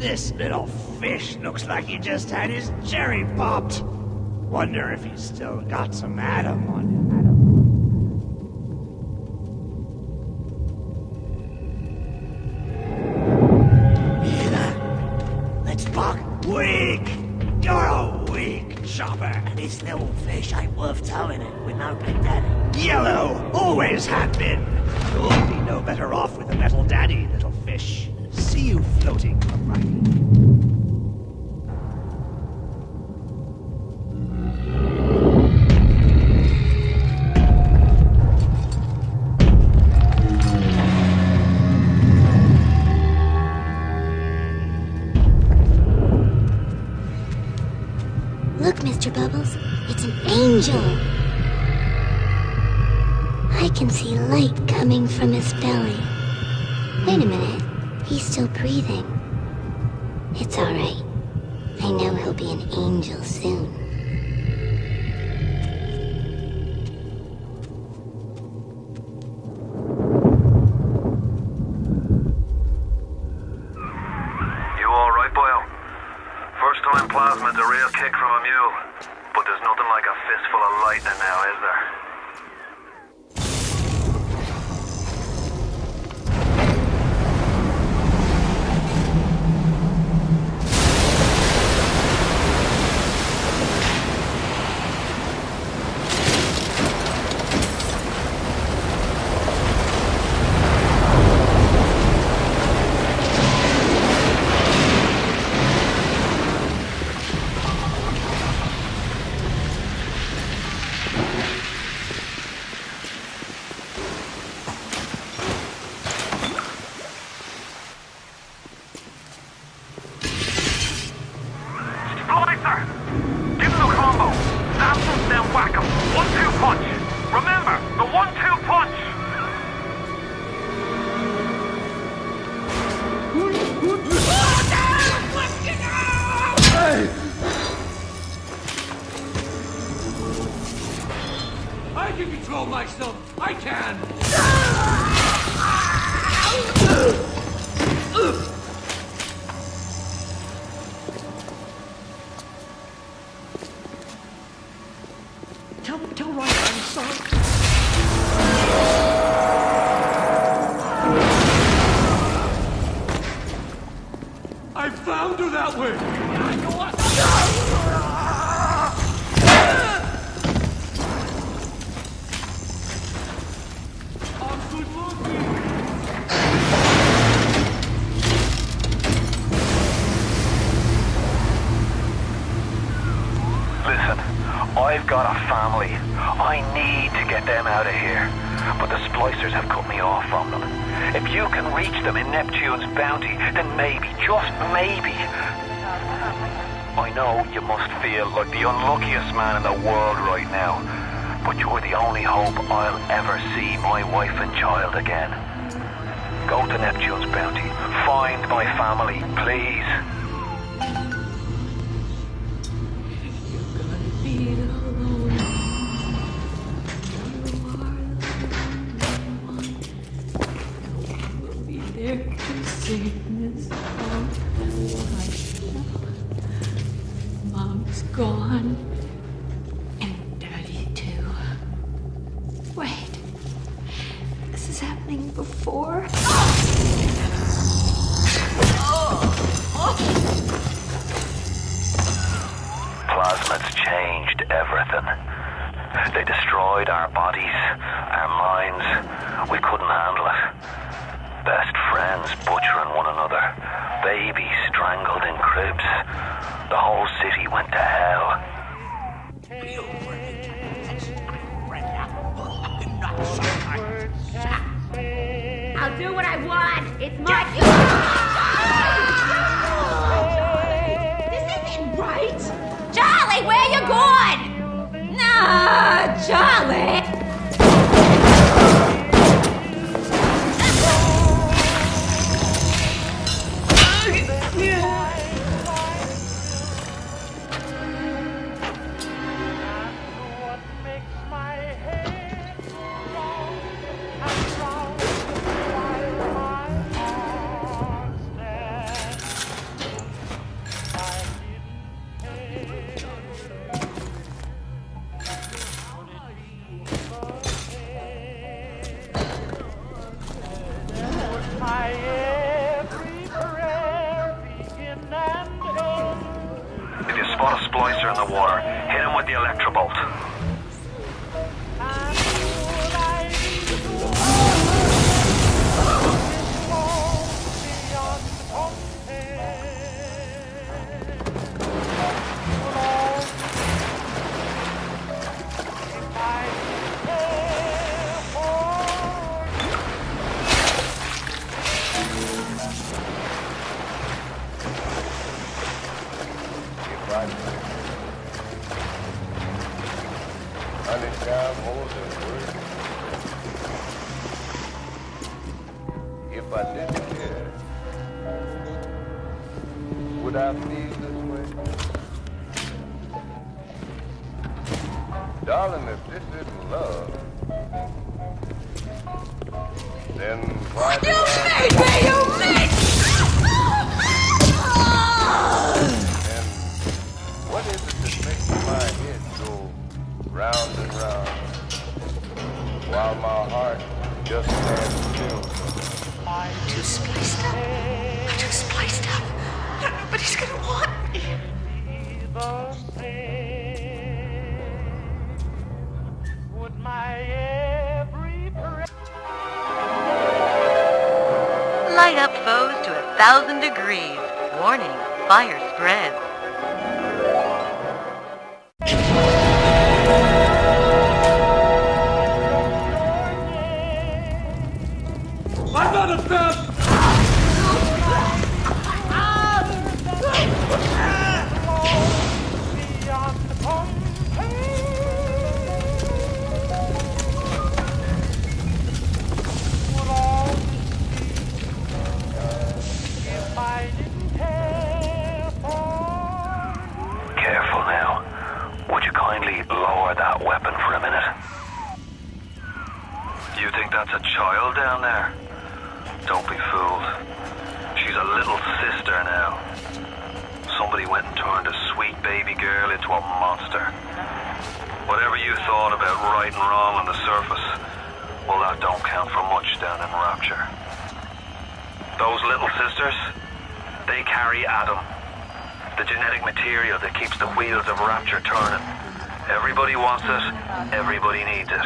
This little fish looks like he just had his cherry popped. Wonder if he's still got some Adam on him. Let's buck. Weak! You're a weak chopper. This little fish ain't worth towing it with no big daddy. Yellow always had been. You'll be no better off with a metal daddy, little fish. See you floating upright. Look, Mr. Bubbles, it's an angel. I can see light coming from his belly. Wait a minute, he's still breathing. It's all right. I know he'll be an angel soon. You all right, boyo? First time plasmid's a real kick from a mule, but there's nothing like a fistful of lightning now, is there? I can control myself! I can! Tell Ryan I'm sorry. I found her that way! I'm good looking! Listen, I've got a family. I need to get them out of here. But the splicers have cut me off from them. If you can reach them in Neptune's bounty, then maybe, just maybe. I know you must feel like the unluckiest man in the world right now, but you're the only hope I'll ever see my wife and child again. Go to Neptune's bounty. Find my family, please. Mom's gone. And Daddy too. Wait. This is happening before? Plasmids changed everything. They destroyed our bodies, our minds. We couldn't handle it. Best friends butchering one another. Babies strangled in cribs. The whole city went to hell. I'll do what I want. It's my... This isn't right. Charlie, where you going? No, Charlie. electrobolt. If I didn't care, would I feel this way? Darling, if this isn't love, then why do I... And what is it that makes my head go round and round, while my heart just stands still? Too spliced up. I'm too spliced up. Nobody's gonna want me. Light up foes to 1,000 degrees. Warning, fire spreads. I'm not a bad... Careful now. Would you kindly lower that weapon for a minute? You think that's a child down there? Don't be fooled. She's a little sister now. Somebody went and turned a sweet baby girl into a monster. Whatever you thought about right and wrong on the surface, well, that don't count for much down in Rapture. Those little sisters, they carry Adam, the genetic material that keeps the wheels of Rapture turning. Everybody wants it, everybody needs it.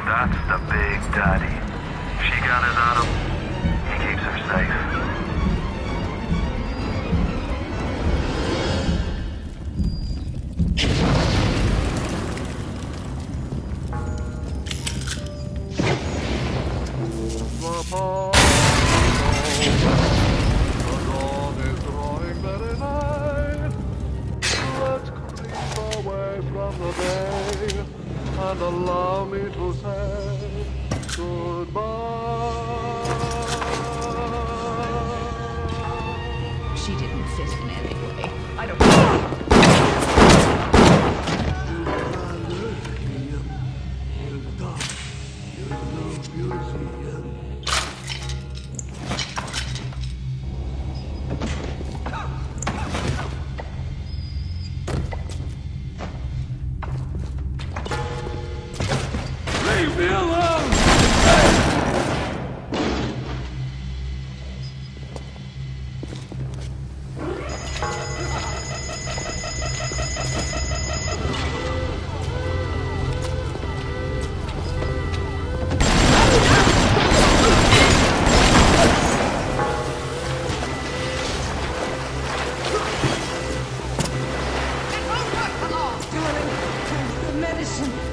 That's the big daddy. She got his Adam. He keeps her safe. And allow me to say goodbye. She didn't fit in anyway. I don't Leave me alone! Darling, the medicine.